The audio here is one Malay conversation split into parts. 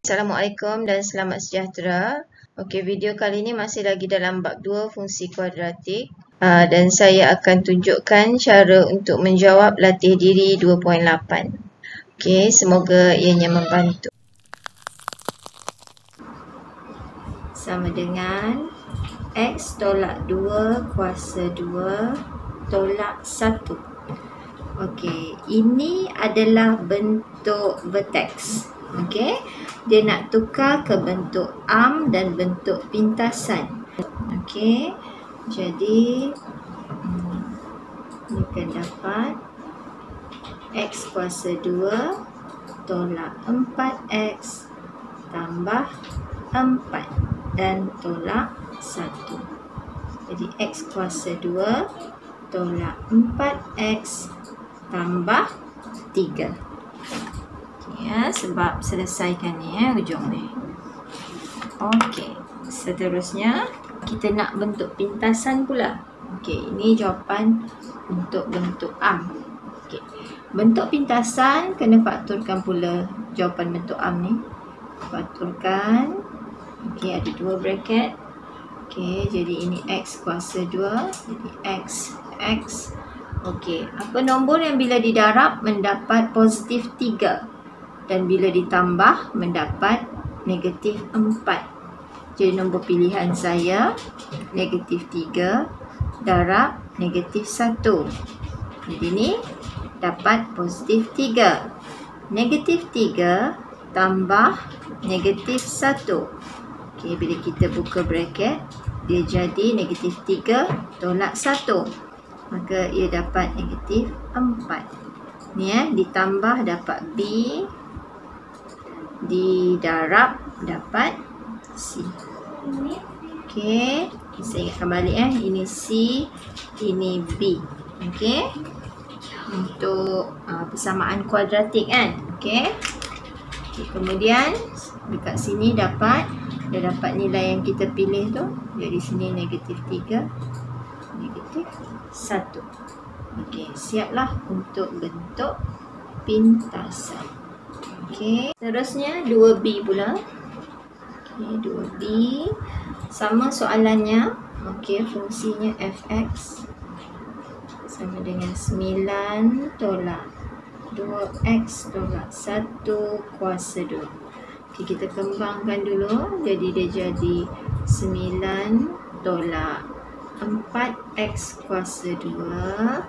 Assalamualaikum dan selamat sejahtera. Okey, video kali ini masih lagi dalam bab 2 fungsi kuadratik. Dan saya akan tunjukkan cara untuk menjawab latih diri 2.8. Okey, semoga ianya membantu. Sama dengan X tolak 2 kuasa 2 tolak 1. Okey, ini adalah bentuk vertex. Okey, dia nak tukar ke bentuk arm dan bentuk pintasan. Okey, jadi kita akan dapat X kuasa 2 tolak 4X tambah 4 dan tolak 1. Jadi X kuasa 2 tolak 4X tambah 3. Ya, sebab selesaikan ni hujung ni. Okey, seterusnya kita nak bentuk pintasan pula. Okey, ini jawapan untuk bentuk arm. Okey, bentuk pintasan kena fakturkan pula jawapan bentuk arm ni. Fakturkan. Okey, ada 2 bracket. Okey, jadi ini X kuasa 2. Jadi X. Okey, apa nombor yang bila didarab mendapat positif 3? Dan bila ditambah mendapat negatif 4. Jadi nombor pilihan saya negatif 3 darab negatif 1. Jadi ni dapat positif 3. Negatif 3 tambah negatif 1. Okey, bila kita buka bracket, dia jadi negatif 3 tolak 1. Maka ia dapat negatif 4. Ni ditambah dapat B. Didarab dapat C. Okey, saya ingatkan balik ini C, ini B. Okey, untuk persamaan kuadratik kan. Okey. Kemudian dekat sini dapat nilai yang kita pilih tu. Jadi sini negatif 3, negatif 1. Okey, siaplah untuk bentuk pintasan. Okey, seterusnya 2B pula. Okey, 2B. Sama soalannya. Okey, fungsinya fx sama dengan 9 tolak 2x tolak 1 kuasa 2. Okey, kita kembangkan dulu. Jadi dia jadi 9 tolak 4x kuasa 2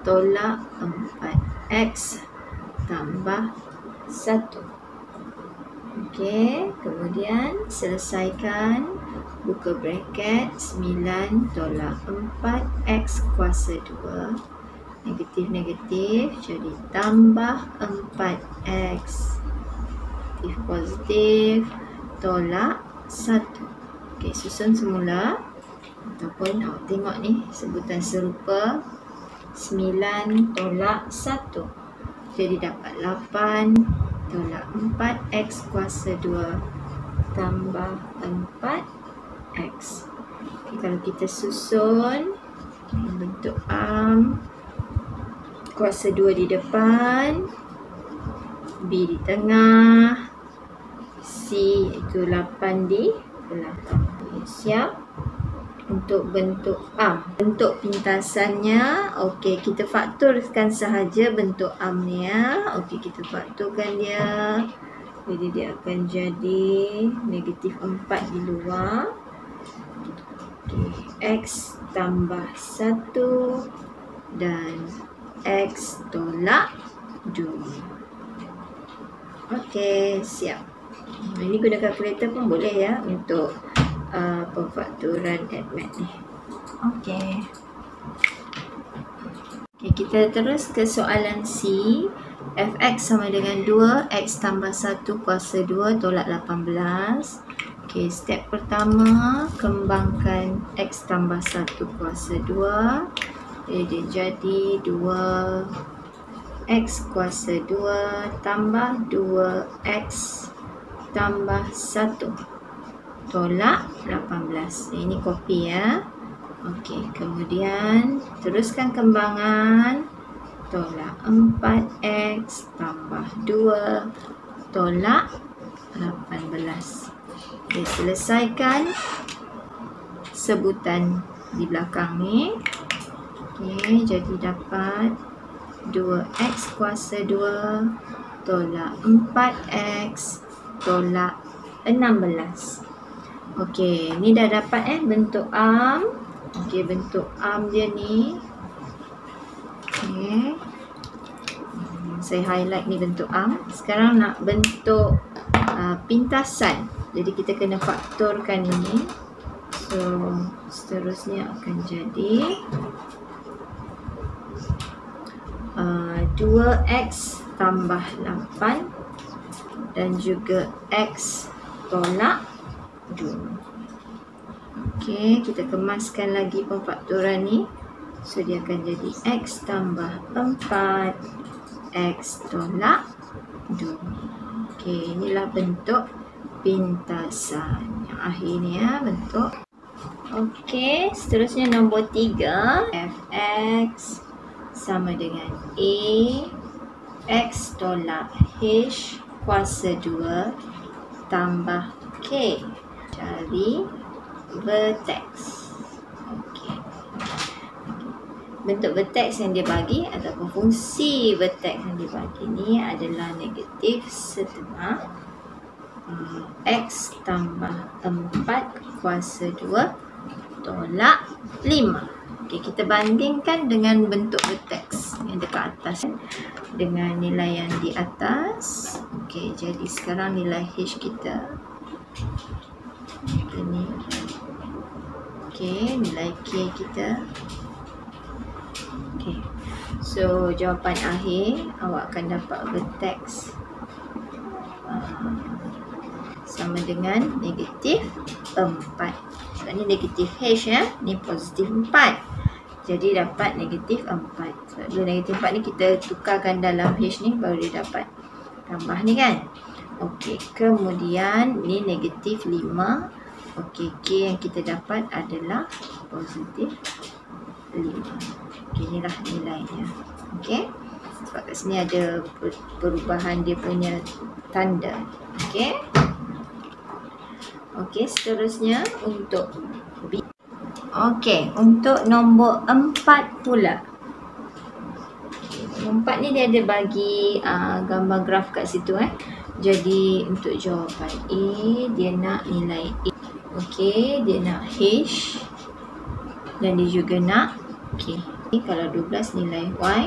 tolak 4x tambah 1. Okey, kemudian selesaikan, buka bracket, 9 tolak 4x kuasa 2 negatif jadi tambah 4x positif tolak 1. Okey, susun semula ataupun tengok ni sebutan serupa. 9 tolak 1. Jadi dapat 8 tolak 4x kuasa 2 tambah 4x. Okay, kalau kita susun bentuk arm, kuasa 2 di depan, B di tengah, C itu 8 di belakang. Okay, siap untuk bentuk arm. Bentuk pintasannya, okey, kita fakturkan sahaja bentuk arm ni ya. Okey, kita fakturkan dia. Jadi dia akan jadi negatif 4 di luar. Okey, X tambah 1 dan X tolak 2. Okey, siap. Ini guna kalkulator pun boleh ya untuk pemfakturan ADMAT ni. Okey. Okey, kita terus ke soalan C. Fx sama dengan 2 X tambah 1 kuasa 2 tolak 18. Okey, step pertama kembangkan X tambah 1 kuasa 2. Dia jadi 2 X kuasa 2 tambah 2X tambah 1 tolak 18. Ini kopi ya. Okey, kemudian teruskan kembangan. Tolak 4x tambah 2 tolak 18. Okay, selesaikan sebutan di belakang ni. Okay, jadi dapat 2x kuasa 2 tolak 4x tolak 16. Okey, ni dah dapat bentuk arm. Okey, bentuk arm dia ni. Okey. Saya highlight ni bentuk arm. Sekarang nak bentuk pintasan. Jadi kita kena faktorkan ini. So, seterusnya akan jadi 2x tambah 8 dan juga x tolak 2. Okey, kita kemaskan lagi pemfaktoran ni. So, dia akan jadi x tambah 4 x tolak 2. Okey, inilah bentuk pintasan. Yang akhir ni bentuk. Okey, seterusnya nombor 3. Fx sama dengan A x tolak H kuasa 2 tambah K. Cari vertex. Okey. Bentuk vertex yang dia bagi ataupun fungsi vertex yang dia bagi ni adalah negatif setengah x tambah 4 kuasa 2 tolak 5. Okey, kita bandingkan dengan bentuk vertex yang dekat atas dengan nilai yang di atas. Okey, jadi sekarang nilai H kita ini. Okey, nilai K kita. Okey. So, jawapan akhir awak akan dapat vertex sama dengan negatif 4. Sebab ni negatif H ni positif 4. Jadi dapat negatif 4. Sebab bila negatif 4 ni kita tukarkan dalam H ni baru dia dapat tambah ni kan. Okey, kemudian ni negatif 5. Okey, K yang kita dapat adalah positif 5. Okey, inilah nilainya. Okey. Sebab kat sini ada perubahan dia punya tanda. Okey. Okey, seterusnya untuk B. Okey, untuk nombor 4 pula. Nombor 4 ni dia ada bagi gambar graf kat situ Jadi untuk jawapan A, dia nak nilai A. Okey, dia nak H dan dia juga nak K. Kalau 12 nilai Y.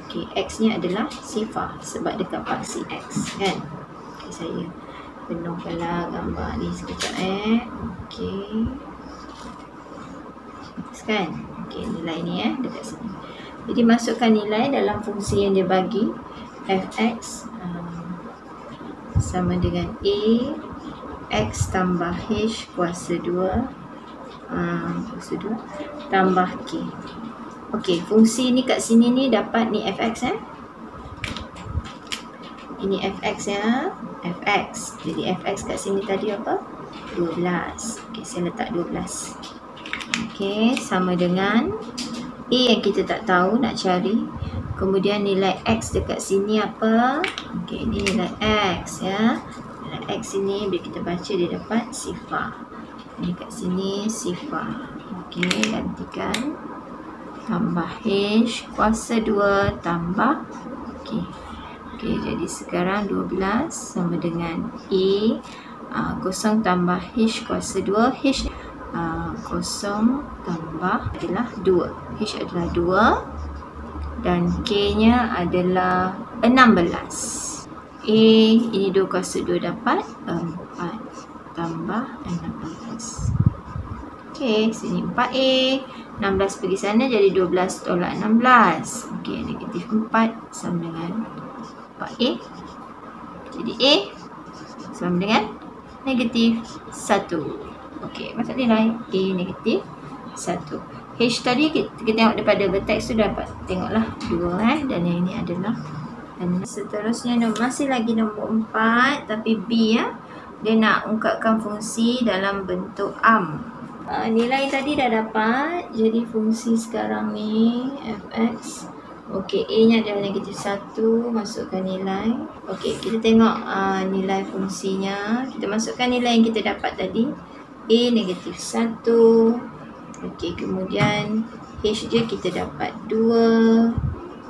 Okey, X ni adalah sifar sebab dekat paksi X kan. Okey, saya penuhkanlah gambar ni sekejap Okey. Kan? Okey, nilai ni dekat sini. Jadi masukkan nilai dalam fungsi yang dia bagi. Fx sama dengan A x tambah H kuasa 2 tambah K. Okey, fungsi ni kat sini ni dapat ni Fx Ini Fx Fx. Jadi Fx kat sini tadi apa? 12. Okey, saya letak 12. Okey, sama dengan A yang kita tak tahu nak cari. Kemudian nilai X dekat sini apa? Okey, ini nilai X Nilai X ini bila kita baca dia dapat sifar. Ini kat sini sifar. Okey, gantikan. Tambah H kuasa 2 tambah K. Okey, jadi sekarang 12 sama dengan A 0 tambah H kuasa 2. H 0 tambah adalah 2. H adalah 2 dan K nya adalah 16. A ini 2 kuasa 2 dapat 4 tambah 16. Okey, sini 4A. 16 pergi sana jadi 12 tolak 16. Okey, negatif 4 sama dengan 4A. Jadi A sama dengan negatif 1. Okey, masuk nilai A negatif 1. H tadi kita tengok daripada vertex tu dapat tengoklah 2 dan yang ini adalah. Dan seterusnya masih lagi nombor 4 tapi B dia nak ungkapkan fungsi dalam bentuk arm. Nilai tadi dah dapat. Jadi fungsi sekarang ni Fx Okey, A-nya adalah negatif 1, masukkan nilai. Okey, kita tengok nilai fungsinya. Kita masukkan nilai yang kita dapat tadi. A negatif 1. Okey, kemudian H dia kita dapat 2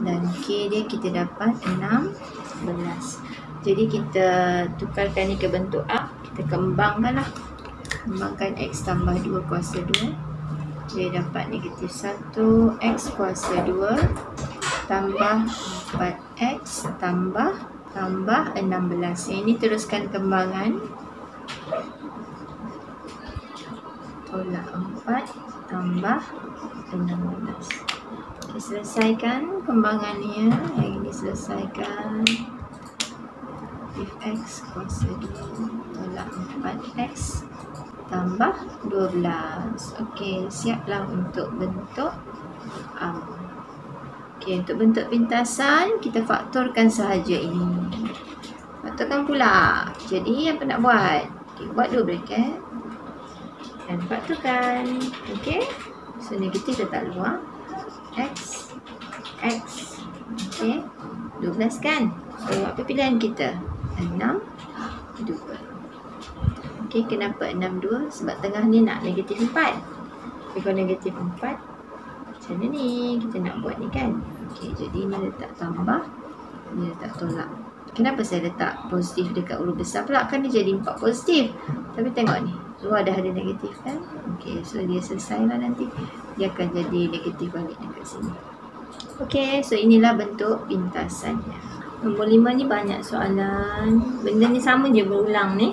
dan K dia kita dapat 16. Jadi kita tukarkan ni ke bentuk A, kita kembangkan lah. Kembangkan X tambah 2 kuasa 2. Dia dapat negatif 1 X kuasa 2 tambah 4X tambah 16. Yang ini teruskan kembangan. Tolak 4 tambah 16. Okay, selesaikan kembangannya. Yang ini selesaikan. X kuasa 2 tolak 4X tambah 12. Okey, siaplah untuk bentuk Okey, untuk bentuk pintasan kita faktorkan sahaja ini. Faktorkan pula. Jadi apa nak buat? Okay, buat 2 bracket dan faktorkan. Okey. So negatif letak luar. X. Okey. 12 kan? So apa pilihan kita? 6, 2. Okey, kenapa 6, 2? Sebab tengah ni nak negatif 4. Tapi kalau negatif 4, macam mana ni? Kita nak buat ni kan? Okey, jadi ni letak tambah, ni letak tolak. Kenapa saya letak positif dekat huruf besar pula? Kan dia jadi 4 positif. Tapi tengok ni, luar dah ada negatif kan? Okey, so dia selesai lah nanti. Dia akan jadi negatif balik dekat sini. Okey, so inilah bentuk pintasannya. Nombor 5 ni banyak soalan. Benda ni sama je berulang ni.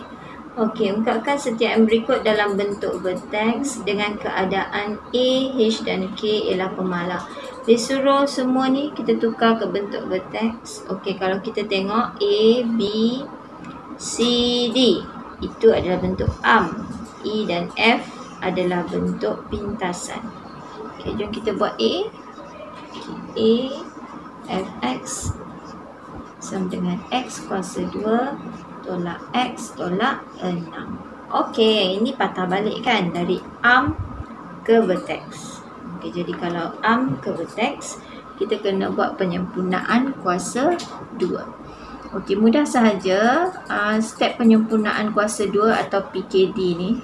Okey, ungkapkan setiap yang berikut dalam bentuk vertex dengan keadaan A, H dan K ialah pemalas. Dia suruh semua ni kita tukar ke bentuk vertex. Okey, kalau kita tengok A, B, C, D, itu adalah bentuk arm. E dan F adalah bentuk pintasan. Okey, jom kita buat A. A, Fx sama dengan X kuasa 2 tolak X tolak 6. Okey, ini patah balik kan dari arm ke vertex. Okey, jadi kalau arm ke vertex, kita kena buat penyempurnaan kuasa 2. Okey, mudah sahaja step penyempurnaan kuasa 2 atau PKD ni.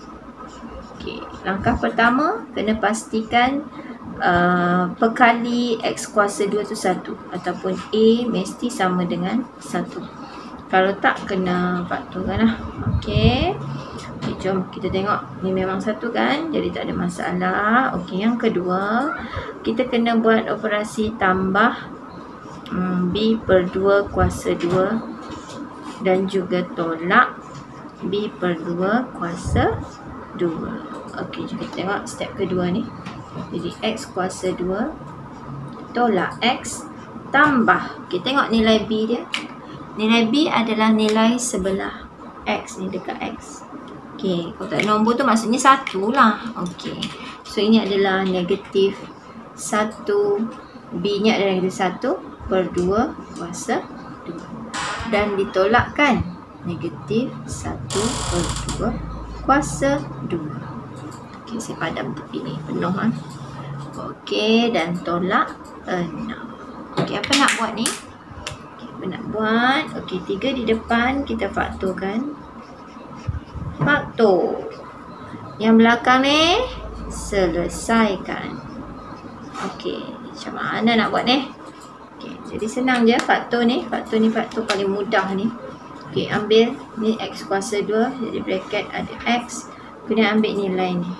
Okey, langkah pertama kena pastikan perkali X kuasa 2 tu 1 ataupun A mesti sama dengan 1. Kalau tak, kena faktorkan lah. Okey. Okay, jom kita tengok. Ni memang 1 kan? Jadi tak ada masalah. Okey, yang kedua, kita kena buat operasi tambah B per 2 kuasa 2 dan juga tolak B per 2 kuasa 2. Okey, jom kita tengok step kedua ni. Jadi X kuasa 2 tolak X tambah. Okey, tengok nilai B dia. Nilai B adalah nilai sebelah X ni, dekat X. Okey, kalau tak nombor tu maksudnya 1 lah. Okey, so ini adalah negatif 1. B nya adalah negatif 1 per 2 kuasa 2. Dan ditolakkan negatif 1 per 2 kuasa 2. Okey, saya padam tepi ni penuh kan. Okey, dan tolak 6. Okey, apa nak buat ni? Nak buat, okey, 3 di depan kita faktorkan. Faktor. Yang belakang ni selesaikan. Okey, macam mana nak buat ni? Okey, jadi senang je faktor ni. Faktor ni faktor paling mudah ni. Okey, ambil ni X kuasa 2, jadi bracket ada X. Kemudian ambil nilai ni.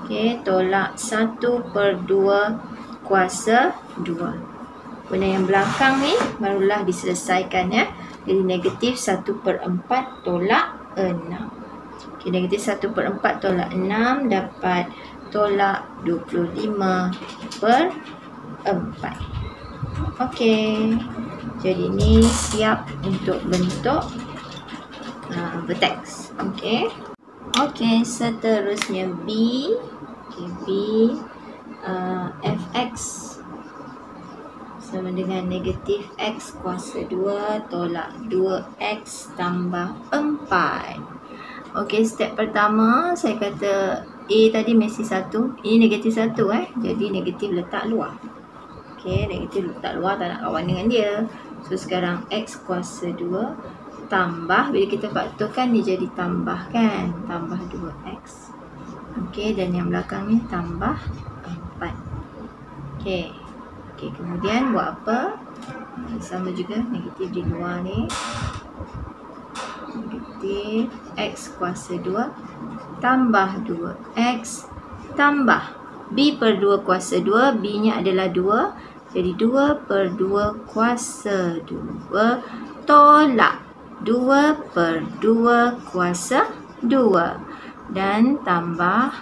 Okey, tolak 1 per 2 kuasa 2. Kemudian yang belakang ni barulah diselesaikan ya. Jadi negatif 1 per 4 tolak 6. Okay, negatif 1 per 4 tolak 6 dapat tolak 25 per 4. Okey. Jadi ni siap untuk bentuk vertex. Okey. Okey, seterusnya B. Okay, B Fx sama dengan negatif X kuasa 2 tolak 2X tambah 4. Okey, step pertama saya kata A tadi mesti 1. Ini negatif 1 jadi negatif letak luar. Okey, negatif letak luar, tak nak kawan dengan dia. So sekarang X kuasa 2 tambah, bila kita faktorkan dia jadi tambah kan, tambah 2X. Okey, dan yang belakang ni tambah 4. Okey. Okey, kemudian buat apa? Sama juga, negatif di luar ni. Negatif X kuasa 2 tambah 2X tambah B per 2 kuasa 2. B nya adalah 2. Jadi 2 per 2 kuasa 2 tolak 2 per 2 kuasa 2 dan tambah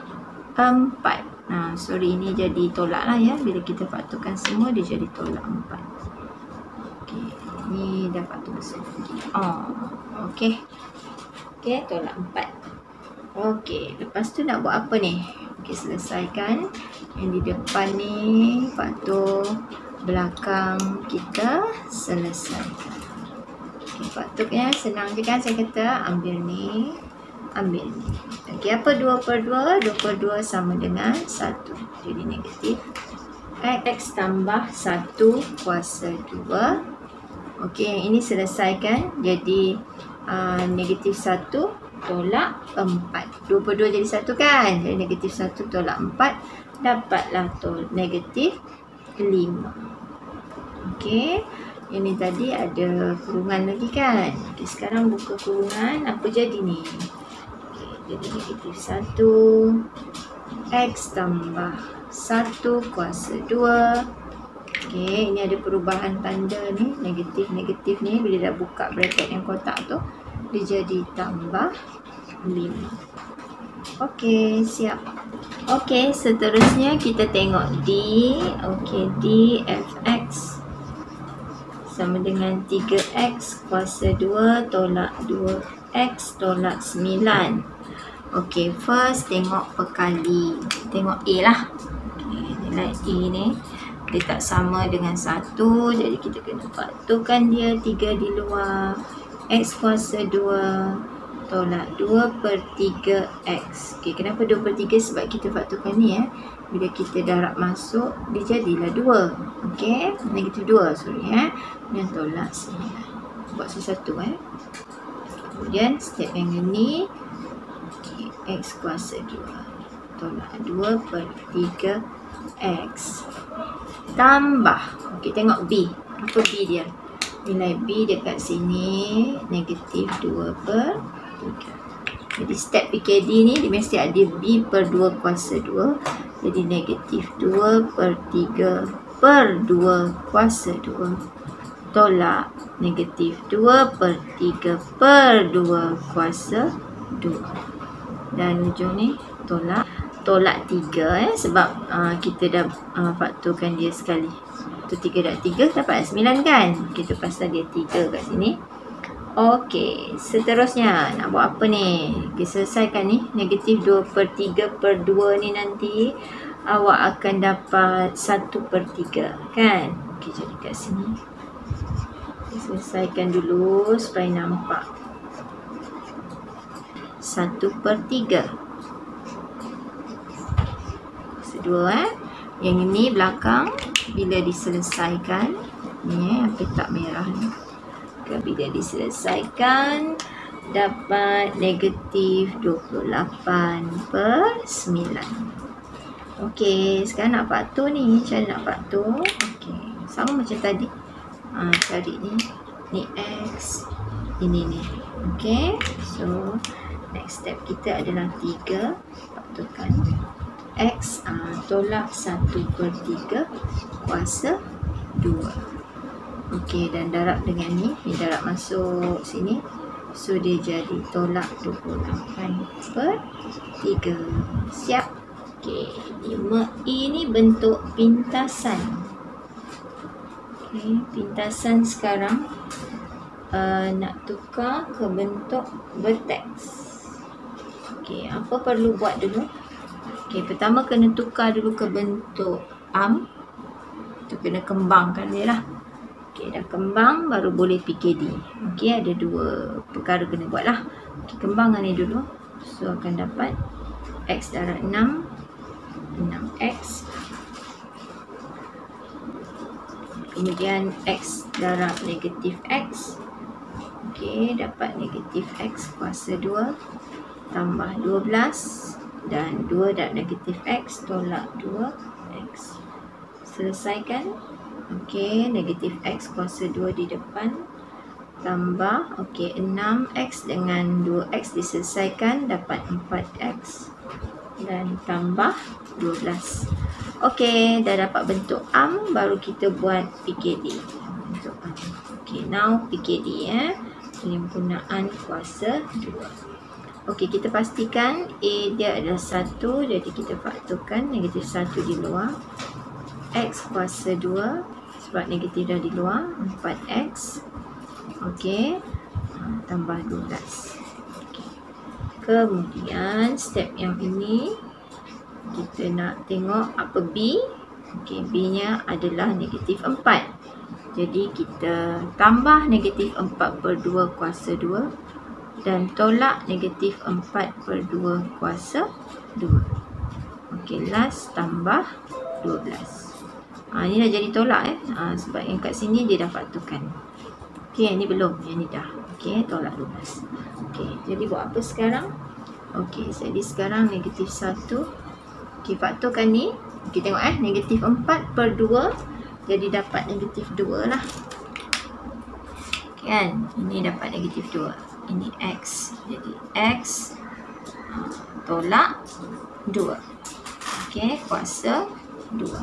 4. Nah, sorry, ini jadi tolak lah ya. Bila kita faktorkan semua, dia jadi tolak 4. Okey, ni dah faktor besar. Okey. Okey, tolak 4. Okey, lepas tu nak buat apa ni? Okey, selesaikan. Yang di depan ni, faktor belakang kita selesaikan. Okey, faktornya senang je kan, saya kata. Ambil ni, ambil ni. Okey, apa 2 per 2? 2 per 2 sama dengan 1. Jadi negatif X tambah 1 kuasa 2. Okey, yang ini selesaikan. Jadi negatif 1 tolak 4. 2 per 2 jadi 1 kan? Jadi negatif 1 tolak 4. Dapatlah negatif 5. Okey. Ini tadi ada kurungan lagi kan? Okey, sekarang buka kurungan. Apa jadi ni? Okey, jadi negatif 1 X tambah 1 kuasa 2. Okey, ini ada perubahan tanda ni. Negatif-negatif ni bila dah buka bracket yang kotak tu, dia jadi tambah 5. Okey, siap. Okey, seterusnya kita tengok D. Okey, D Fx sama dengan 3x kuasa 2 tolak 2x tolak 9. Okey, first tengok perkali. Tengok A lah. Okey, nilai A ni dia tak sama dengan 1. Jadi kita kena faktorkan dia. 3 di luar. X kuasa 2 tolak 2 per 3x. Okey, kenapa 2 per 3? Sebab kita faktorkan ni ya. Bila kita darab masuk, dia jadilah 2. Okey, negatif 2 sorry ya. Dan tolak 9. Buat sesuatu Kemudian step yang ini. Okey, X kuasa 2 tolak 2 per 3x. Tambah. Okey, tengok B. Apa B dia? Nilai B dekat sini negatif 2 per 3. Jadi step PKD ni dia mesti ada B per 2 kuasa 2. Jadi negatif 2 per 3 per 2 kuasa 2 tolak negatif 2 per 3 per 2 kuasa 2. Dan ujung ni tolak 3 sebab kita dah faktorkan dia sekali. Tu 3 dan 3 dapat 9 kan? Kita pasal dia 3 kat sini. Okey, seterusnya nak buat apa ni? Okey, selesaikan ni. Negatif 2 per 3 per 2 ni nanti awak akan dapat 1 per 3 kan? Okey, jadi kat sini selesaikan dulu supaya nampak 1 per 3. Kedua yang ini belakang bila diselesaikan ni petak merah ni. Bila diselesaikan dapat negatif 28 per 9. Okey, sekarang nak faktor ni. Macam nak faktor? Okey, sama macam tadi. Cari ni X, ini ni. Okey, so next step kita adalah 3. Faktorkan X tolak 1 per 3 kuasa 2. Okey, dan darab dengan ni darab masuk sini. So dia jadi tolak 28 per 3. Siap. Okey, 5E ni bentuk pintasan. Okey, pintasan sekarang nak tukar ke bentuk vertex. Okey, apa perlu buat dulu? Okey, pertama kena tukar dulu ke bentuk arm. Itu kena kembangkan dia lah. Okey, dah kembang baru boleh PKD. Okey, ada 2 perkara kena buat lah. Okey, kembangkan ni dulu. So akan dapat X darab 6. 6X kemudian X darab negatif X. Okey, dapat negatif X kuasa 2 tambah 12 dan 2 darab negatif X tolak 2X. Selesaikan. Okey, negatif X kuasa 2 di depan tambah, okey, 6X dengan 2X diselesaikan dapat 4X dan tambah 12. Okey, dah dapat bentuk ARM, baru kita buat PKD. Bentuk ARM. Okey, now PKD penyempurnaan kuasa 2. Okey, kita pastikan A dia adalah 1, jadi kita faktorkan negatif 1 di luar. X kuasa 2, sebab negatif dah di luar, 4X. Okey, tambah 12. Okay. Kemudian step yang ini kita nak tengok apa B. Okey, B-nya adalah negatif 4. Jadi kita tambah negatif 4/2 kuasa 2 dan tolak negatif 4/2 kuasa 2. Okey, last tambah 12. Ini dah jadi tolak sebab yang kat sini dia dah faktorkan. Okey, yang ni belum, yang ni dah. Okey, tolak 12. Okey, jadi buat apa sekarang? Okey, jadi sekarang negatif 1. Okey, faktorkan ni. Okey, tengok negatif 4/2. Jadi dapat negatif 2 lah. Okey kan? Ini dapat negatif 2. Ini X. Jadi X tolak 2. Okey, kuasa 2.